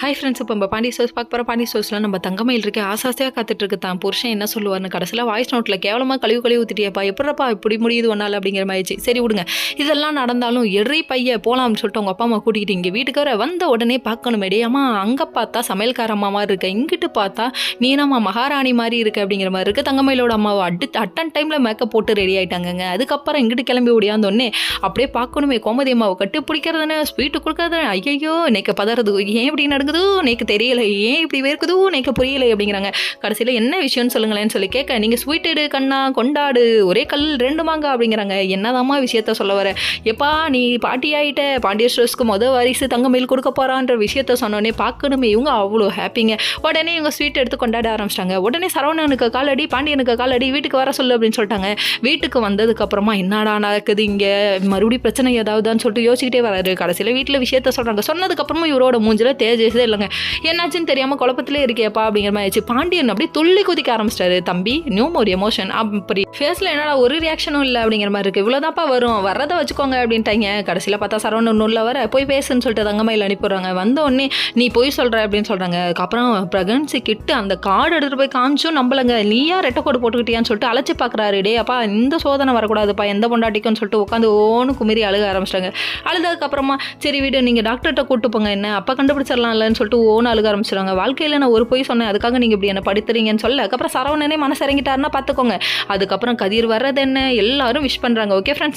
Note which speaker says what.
Speaker 1: Hi friends, இப்போ நம்ம Pandi stores பார்க்க போகிறோம். பாண்டி ஸ்டோர்ஸில் நம்ம தங்கமயில் இருக்க ஆசாசியாக காத்துட்ருக்கு தான் புருஷன் என்ன சொல்லுவார்னு. கடைசியில் வாய்ஸ் நோட்டில் கேவலமாக கழுவி ஊற்றிட்டியப்பா, எப்படிப்பா இப்படி முடியுது ஒன்றால் அப்படிங்கிற மாதிரிச்சு. சரி விடுங்க, இதெல்லாம் நடந்தாலும் எரி பைய போகலாம்னு சொல்லிட்டு அவங்க அப்பா அம்மா கூட்டிகிட்டு இங்கே வீட்டுக்கு வர வந்த உடனே பார்க்கணுமேடி, அம்மா அங்கே பார்த்தா சமையல்கார அம்மா மாதிரி இருக்க, இங்கிட்டு பார்த்தா நீனம்மா மகாராணி மாதிரி இருக்க அப்படிங்கிற மாதிரி இருக்குது. தங்கமயிலோட அம்மாவை அட்டன் டைமில் மேக்கப் போட்டு ரெடி ஆகிட்டாங்கங்க. அதுக்கப்புறம் இங்கிட்டு கிளம்பி ஓடியாந்தோடனே அப்படியே பார்க்கணுமே, கோமதி அம்மாவை கட்டி பிடிக்கிறதுன்னு ஸ்வீட்டு கொடுக்கறது. ஐயோ நேக்க பதறது, ஏன் இப்படி நடக்குது நேக்கு தெரியல, ஏன் இப்படி வேர்க்குதோ நேக்கு புரியல அப்படிங்கிறாங்க. கடைசியில் என்ன விஷயம்னு சொல்லுங்களேன்னு சொல்லி கேட்க, நீங்கள் ஸ்வீட் எடு கண்ணா கொண்டாடு, ஒரே கல் ரெண்டு மாங்க அப்படிங்கிறாங்க. என்னதாம்மா விஷயத்த சொல்ல வர, எப்பா நீ பாட்டி ஆகிட்ட, பாண்டிய ஸ்டோர்ஸ்க்கு வாரிசு தங்கமயில் கொடுக்க போகிறான்ற விஷயத்த சொன்னோடனே பார்க்கணுமே இவங்க அவ்வளோ ஹாப்பிங்க. உடனே இவங்க ஸ்வீட் எடுத்து கொண்டாட ஆரம்பிச்சிட்டாங்க. உடனே சரவணனுக்கு காலடி, பாண்டியனுக்கு காலடி, வீட்டுக்கு வர சொல்லு அப்படின்னு சொல்லிட்டாங்க. வீட்டுக்கு வந்ததுக்கப்புறமா என்னடா நடக்குது இங்கே, மறுபடியும் பிரச்சனை ஏதாவதுன்னு சொல்லிட்டு யோசிக்கிட்டே வராரு. கடைசியில் வீட்டில் விஷயத்த சொல்கிறாங்க. சொன்னதுக்கப்புறமா இவரோட மூஞ்சில் தேஜஸே இல்லைங்க. என்னாச்சுன்னு தெரியாமல் குழப்பத்திலே இருக்கியப்பா அப்படிங்கிற மாதிரி ஆச்சு. பாண்டியன் அப்படி துள்ளி குதிக்க ஆரம்பிச்சிட்டாரு. தம்பி நியூ மோர் எமோஷன் அப்படி ஃபேஸில் என்னடா ஒரு ரியாக்ஷனும் இல்லை அப்படிங்கிற மாதிரி இருக்குது. இவ்வளோதான்ப்பா வரும், வர்றதை வச்சுக்கோங்க அப்படின்ட்டாங்க. கடைசியில் பார்த்தா சரவணன் உள்ள வர போய் பேசுன்னு சொல்லிட்டு தங்கமயில் அனுப்பிடுறாங்க. வந்த உடனே நீ போய் சொல்கிற அப்படின்னு சொல்கிறாங்க. அப்புறம் ப்ரெக்னன்சி கிட்டு அந்த கார்டு எடுத்துகிட்டு போய் காமிச்சும் நம்பலங்க. நீயா ரெட்டை கோடு போட்டுக்கிட்டியான்னு சொல்லிட்டு அழைச்சி பார்க்குறாரு. டே அப்பா இந்த சோதனை வரக்கூடாதுப்பா எந்த பொண்டாட்டிக்குன்னு சொல்லிட்டு உட்காந்து ஓன்னு குமிரி அழுக ஆரம்பிச்சிட்டாங்க. அழுததுக்கப்புறமா சரி வீடு நீங்கள் டாக்டர்கிட்ட கூப்பிட்டு போங்க, என்ன அப்போ கண்டுபிடிச்சிடலாம் இல்லைன்னு சொல்லிட்டு ஓன்னு அழுக ஆரம்பிச்சிடுவாங்க. வாழ்க்கையில் நான் ஒரு பொய் சொன்னேன், அதுக்காக நீங்கள் இப்படி என்ன படுத்துறீங்கன்னு சொல்ல அதுக்கப்புறம் சரவணனே மனசு இறங்கிட்டாருன்னா பார்த்துக்கோங்க. அதுக்கப்புறம் கதிர் வர்றது என்ன எல்லாரும் விஷ் பண்ணுறாங்க. Okay friends.